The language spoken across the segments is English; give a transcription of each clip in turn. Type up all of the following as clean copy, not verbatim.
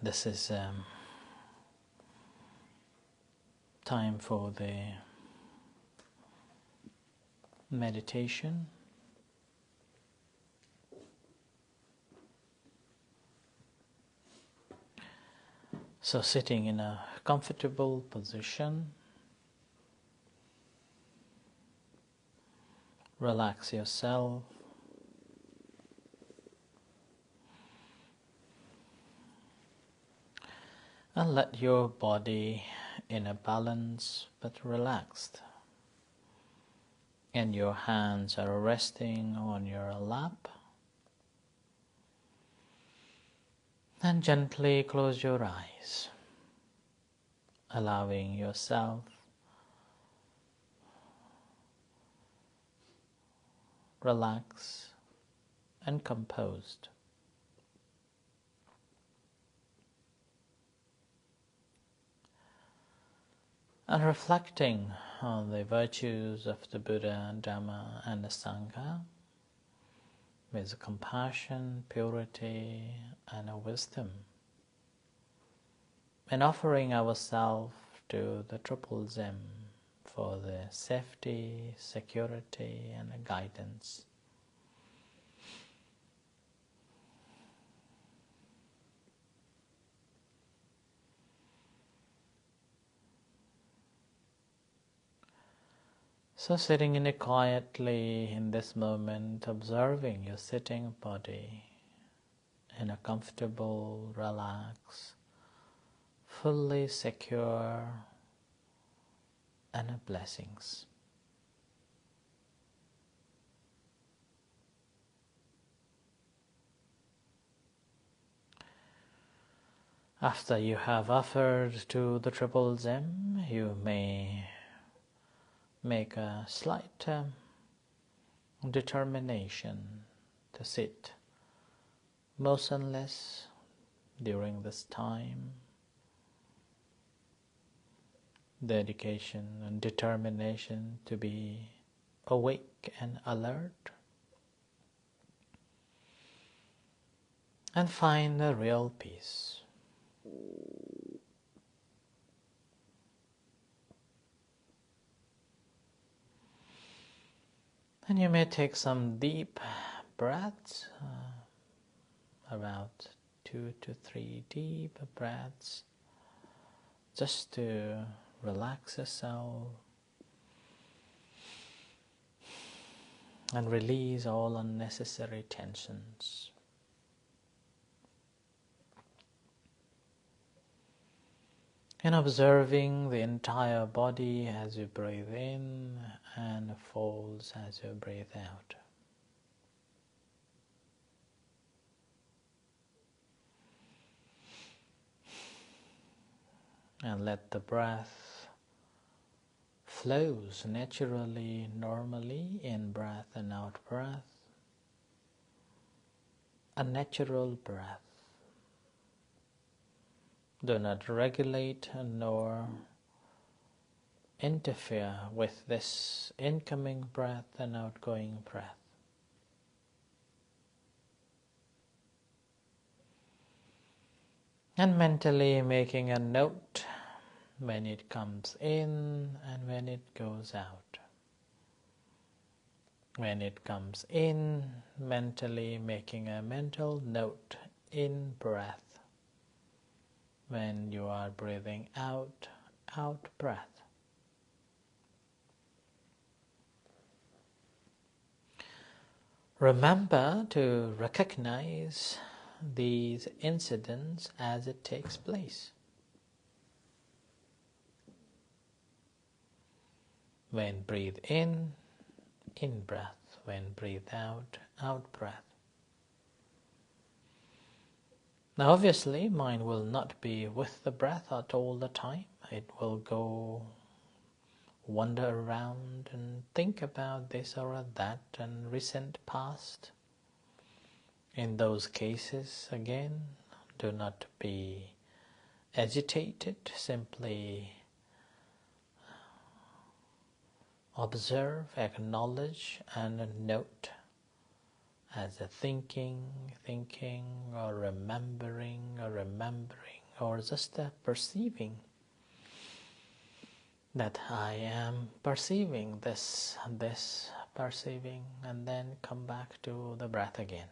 This is time for the meditation. So sitting in a comfortable position, relax yourself. And let your body in a balance but relaxed. And your hands are resting on your lap. And gently close your eyes, allowing yourself relaxed and composed. And reflecting on the virtues of the Buddha, Dhamma, and the Sangha with compassion, purity, and a wisdom, and offering ourselves to the Triple Zim for the safety, security, and guidance. So sitting in it quietly in this moment, observing your sitting body in a comfortable, relaxed, fully secure, and blessings. After you have offered to the Triple Zim, you may make a slight determination to sit motionless during this time. Dedication and determination to be awake and alert, and find a real peace. And you may take some deep breaths, about 2 to 3 deep breaths, just to relax yourself and release all unnecessary tensions. And observing the entire body as you breathe in and folds as you breathe out. And let the breath flows naturally, normally, in breath and out breath. A natural breath. Do not regulate nor interfere with this incoming breath and outgoing breath. And mentally making a note when it comes in and when it goes out. When it comes in, mentally making a mental note in breath. When you are breathing out, out breath. Remember to recognize these incidents as it takes place. When breathe in breath. When breathe out, out breath. Now obviously mind will not be with the breath at all the time. It will go wander around and think about this or that and recent past. In those cases, again, do not be agitated, simply observe, acknowledge, and note as a thinking, or remembering, or just a perceiving, that I am perceiving this perceiving, and then come back to the breath again.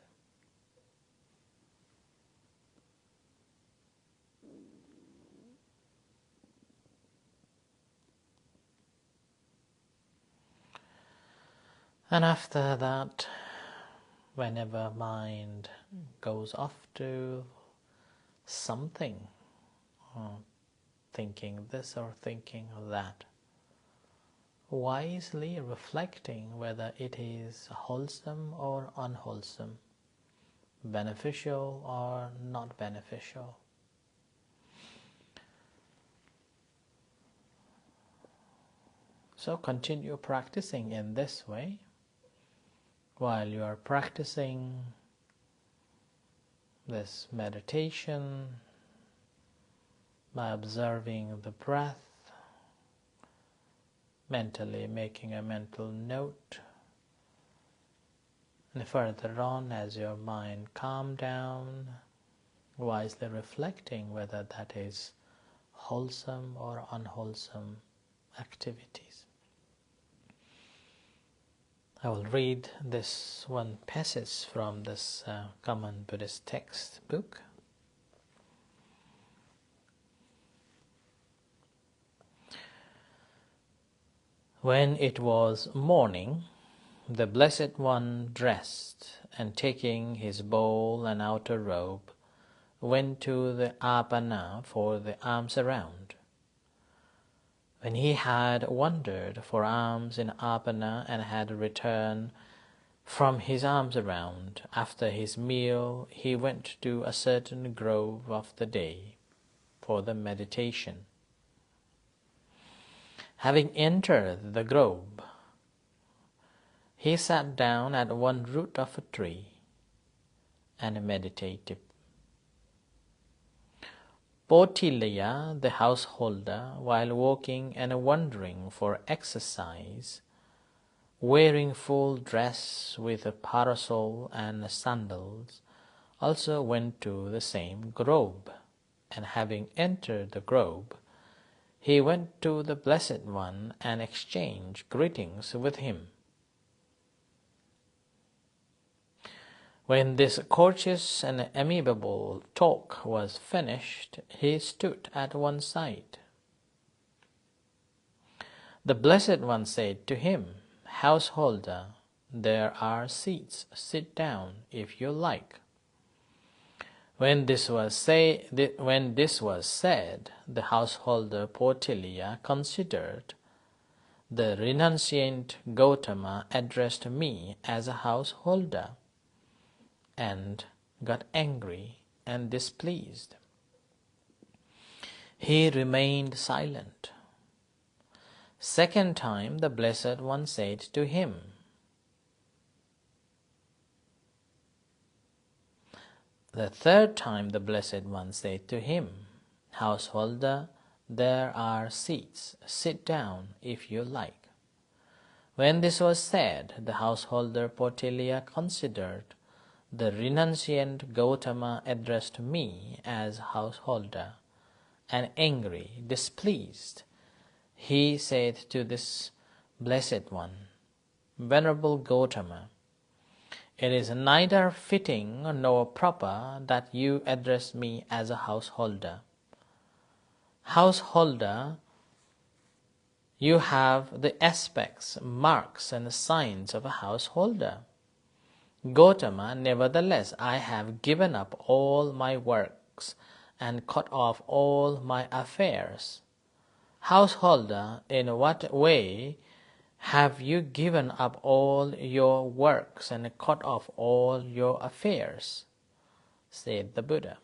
And after that, whenever mind goes off to something, thinking this or thinking that, wisely reflecting whether it is wholesome or unwholesome, beneficial or not beneficial. So continue practicing in this way. While you are practicing this meditation, by observing the breath, mentally making a mental note, and further on, as your mind calms down, wisely reflecting whether that is wholesome or unwholesome activities. I will read this one passage from this common Buddhist textbook. When it was morning, the Blessed One dressed, and taking his bowl and outer robe, went to the Apana for the alms around. When he had wandered for alms in Apana and had returned from his alms around, after his meal he went to a certain grove of the day for the meditation. Having entered the grove, he sat down at one root of a tree and meditated. Potilaya, the householder, while walking and wandering for exercise, wearing full dress with a parasol and sandals, also went to the same grove, and having entered the grove, he went to the Blessed One and exchanged greetings with him. When this courteous and amiable talk was finished, he stood at one side. The Blessed One said to him, "Householder, there are seats. Sit down if you like." When this was said, the householder Potilaya considered, "The renunciant Gautama addressed me as a householder," and got angry and displeased. He remained silent. Second time the Blessed One said to him, The third time the Blessed One said to him, "Householder, there are seats. Sit down if you like." When this was said, the householder Potilaya considered, "The renunciant Gautama addressed me as householder," and angry, displeased, he said to this Blessed One, "Venerable Gautama, it is neither fitting nor proper that you address me as a householder. Householder, you have the aspects, marks, and signs of a householder. Gautama, nevertheless, I have given up all my works and cut off all my affairs. Householder, in what way have you given up all your works and cut off all your affairs?" said the Buddha.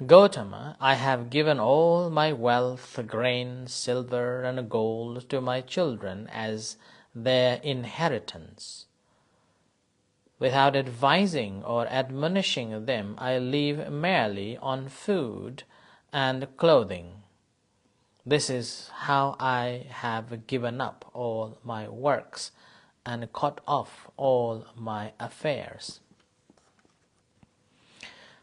"Gautama, I have given all my wealth, grain, silver, and gold to my children as their inheritance. Without advising or admonishing them, I live merely on food and clothing. This is how I have given up all my works and cut off all my affairs.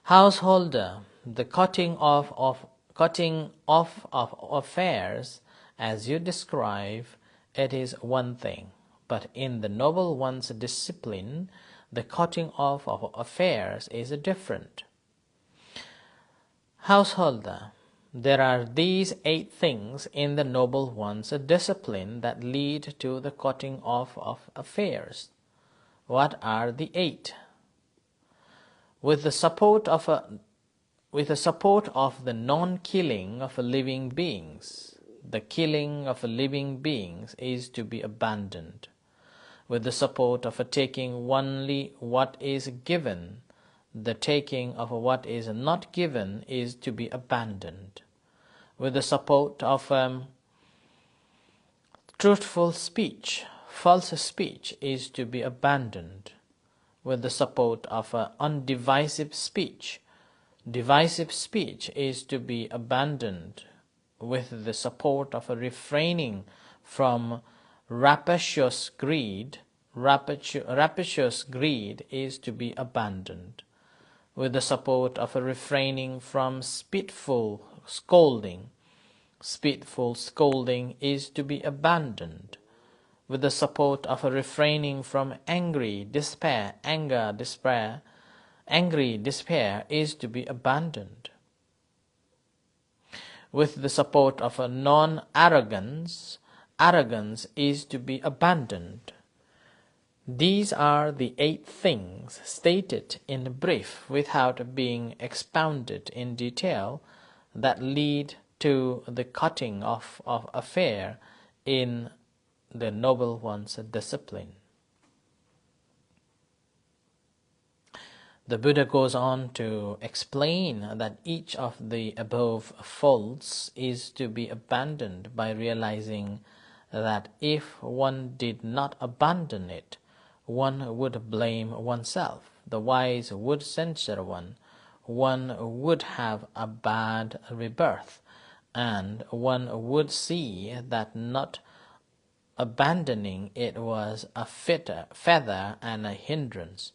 Householder, the cutting off of affairs, as you describe, it is one thing, but in the noble one's discipline, the cutting off of affairs is different. Householder, there are these 8 things in the noble one's discipline that lead to the cutting off of affairs. What are the 8? With the support of the non-killing of living beings, the killing of living beings is to be abandoned. With the support of taking only what is given, the taking of what is not given is to be abandoned. With the support of truthful speech, false speech is to be abandoned. With the support of undivisive speech, divisive speech is to be abandoned. With the support of refraining from rapacious greed is to be abandoned. With the support of refraining from spiteful scolding is to be abandoned. With the support of refraining from angry despair is to be abandoned. With the support of non-arrogance, arrogance is to be abandoned. These are the 8 things stated in brief without being expounded in detail that lead to the cutting off of affair in the noble one's discipline. The Buddha goes on to explain that each of the above faults is to be abandoned by realizing that if one did not abandon it, one would blame oneself, the wise would censure one would have a bad rebirth, and one would see that not abandoning it was a feather and a hindrance.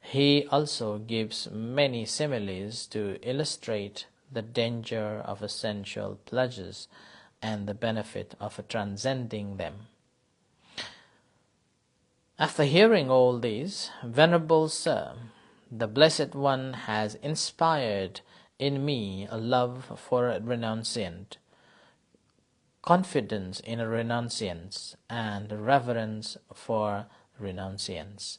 He also gives many similes to illustrate the danger of sensual pleasures and the benefit of transcending them. After hearing all these, Venerable Sir, the Blessed One has inspired in me a love for a renunciant, confidence in renunciants, and reverence for renunciants.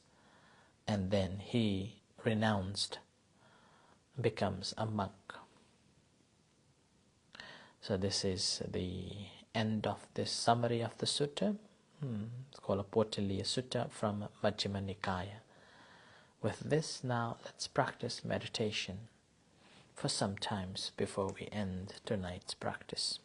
And then he renounced, becomes a monk. So this is the end of this summary of the sutta. It's called a Potiliya Sutta from Majjhima Nikaya. With this, now let's practice meditation for some times before we end tonight's practice.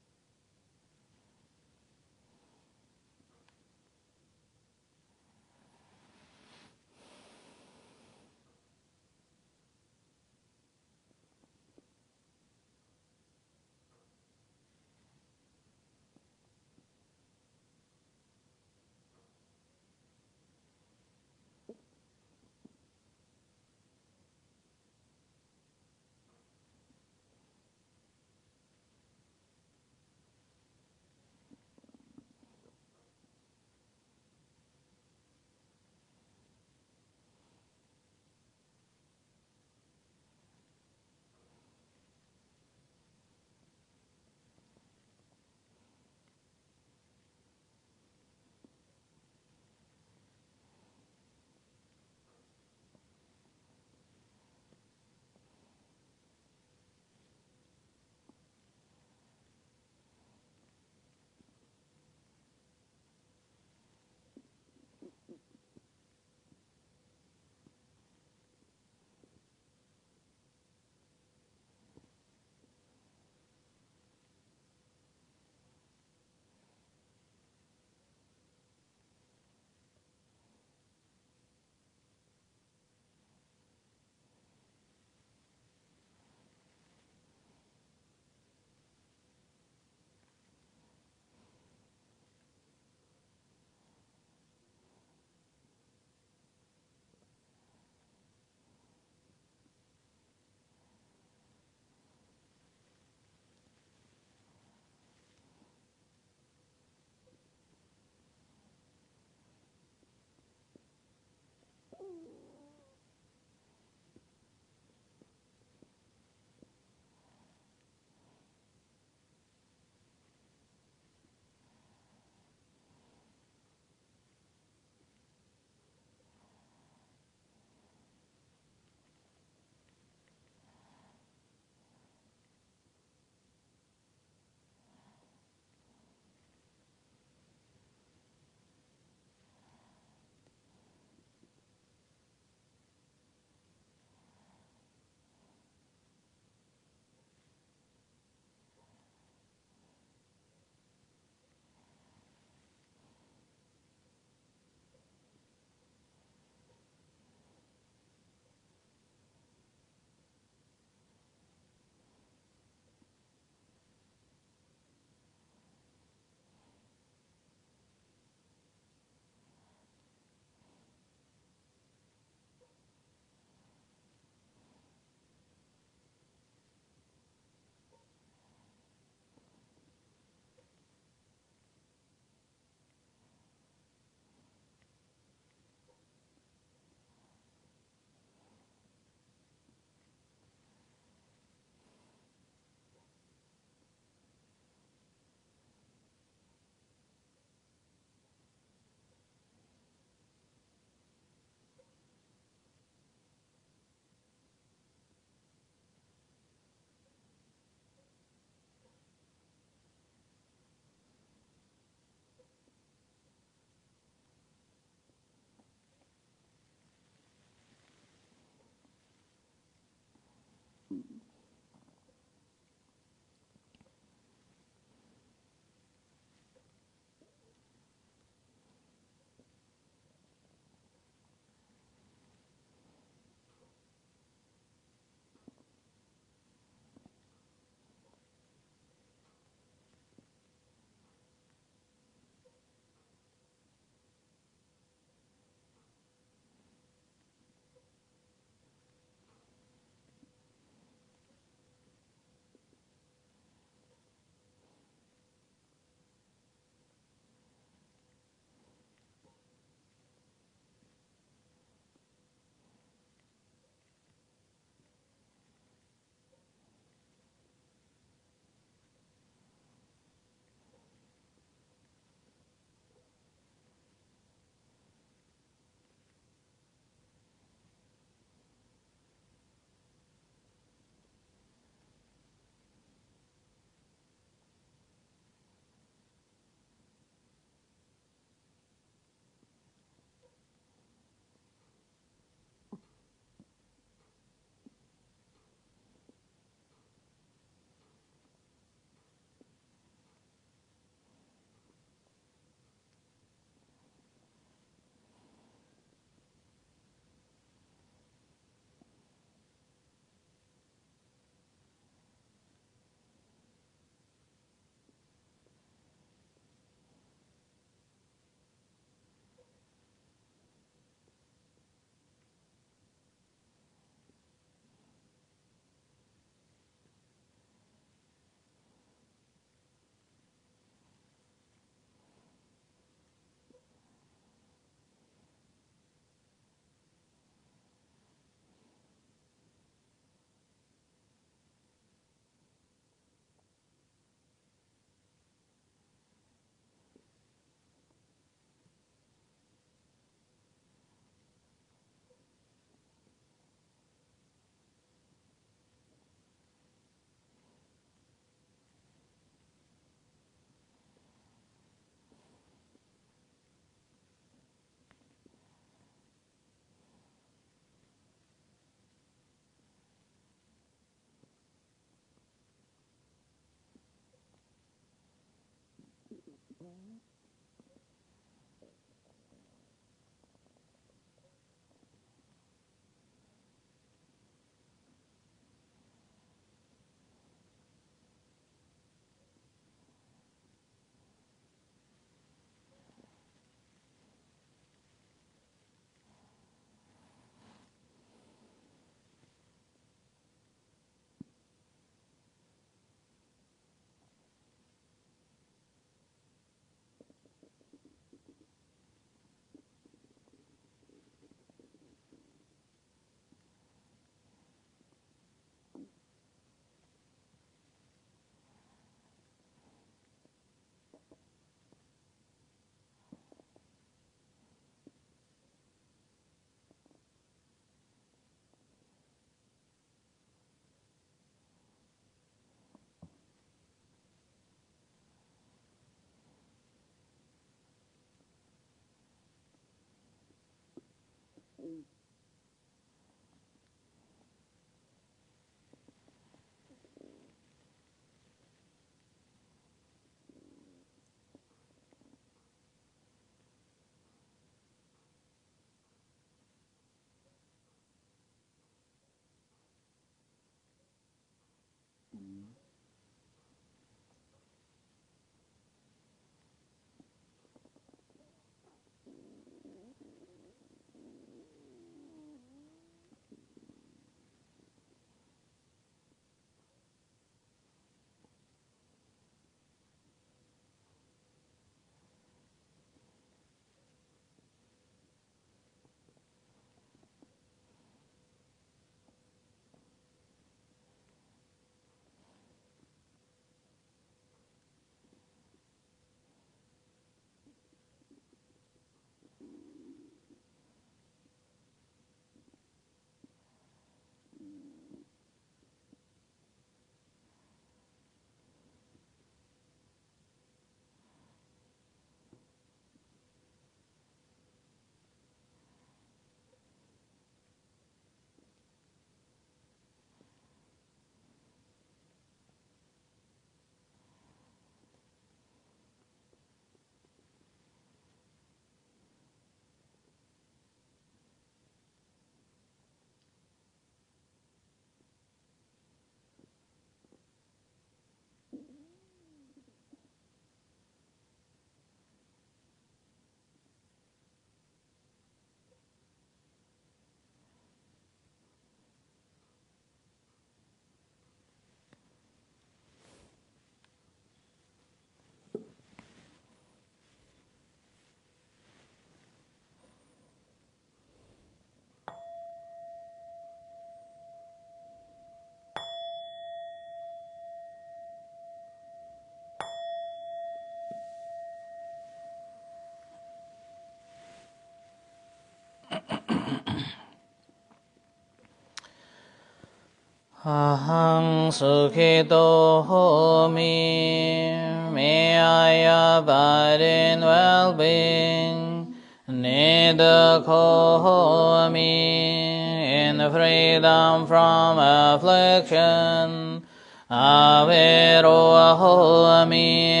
Aham Sukhito Homi. May I abide in well-being. Nidako Homi. In freedom from affliction. Avero Homi.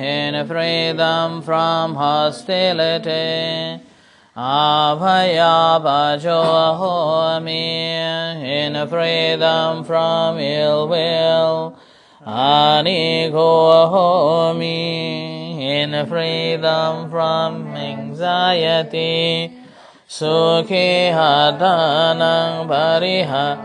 In freedom from hostility. Abhaya Bhajo Homi. In freedom from ill will. Aniko Homi. In freedom from anxiety. Sukhi Hadanang Pariha.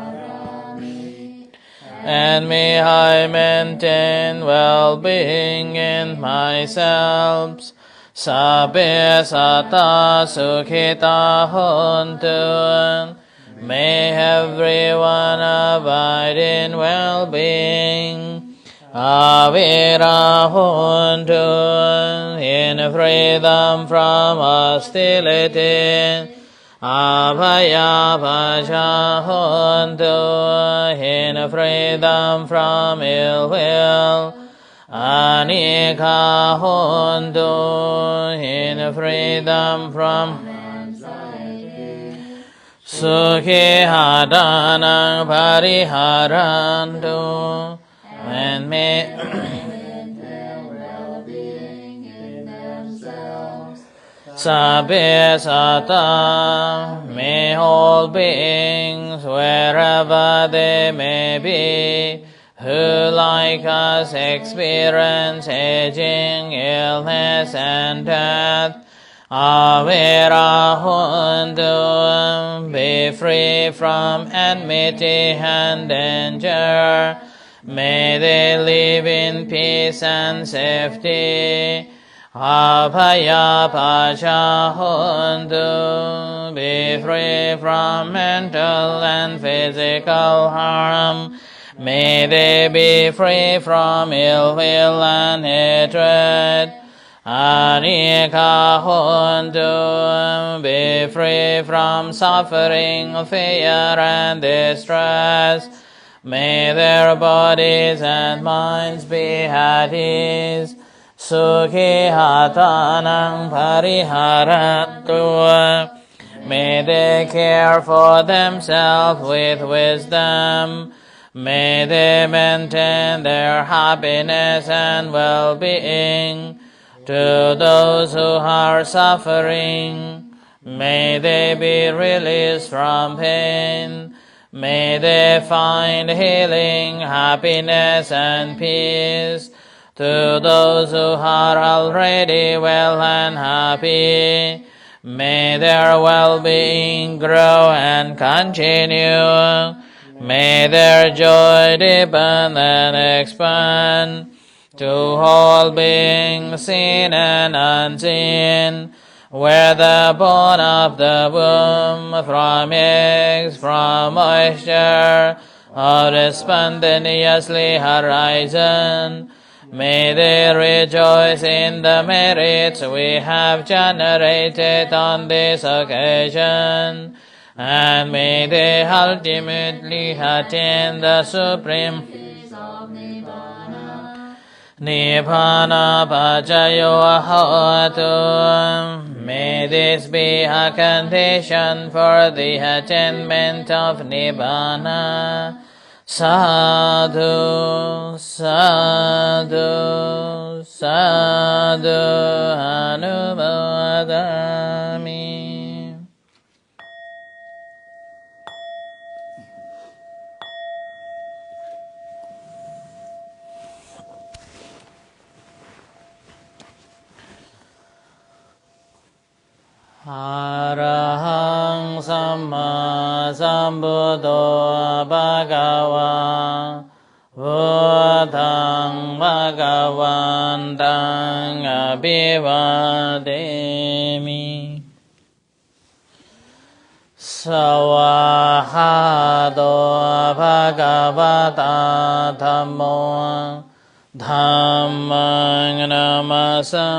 And may I maintain well-being in myself. Sabbe sata sukhita hontu. May everyone abide in well-being. Avira hontu. In freedom from hostility. Abhaya Bhaja hontu. In freedom from ill will. Anika hontu. In freedom from Sukhi hadanang pariharantu. And may Sabbe Sata, may all beings, wherever they may be, who like us experience aging, illness, and death, Avirahundu, be free from enmity and danger. May they live in peace and safety. Abhaya Pachahundu, be free from mental and physical harm. May they be free from ill will and hatred. Anikahundu, be free from suffering, fear, and distress. May their bodies and minds be at ease. Sukhi hatanang pariharatu. May they care for themselves with wisdom. May they maintain their happiness and well-being. To those who are suffering, may they be released from pain. May they find healing, happiness, and peace. To those who are already well and happy, may their well-being grow and continue. May their joy deepen and expand to all beings seen and unseen, where the bone of the womb, from eggs, from moisture, or spontaneously arisen. May they rejoice in the merits we have generated on this occasion, and may they ultimately attain the supreme Nibbana Pacayo Hotu. May this be a condition for the attainment of Nibbana. Sadhu, sadhu, sadhu, anumodami. Arahang Samma Sambuddho Bhagava Buddhaṃ Bhagavaṃ Abhivademi. Sawahado Bhagavata Dhammo Dhammaṃ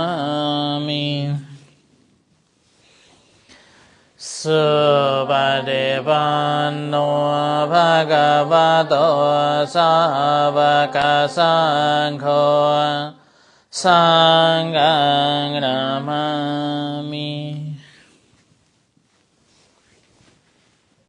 Namasami. Subhadevano Bhagavato Savaka Sangho Sanghang Namami.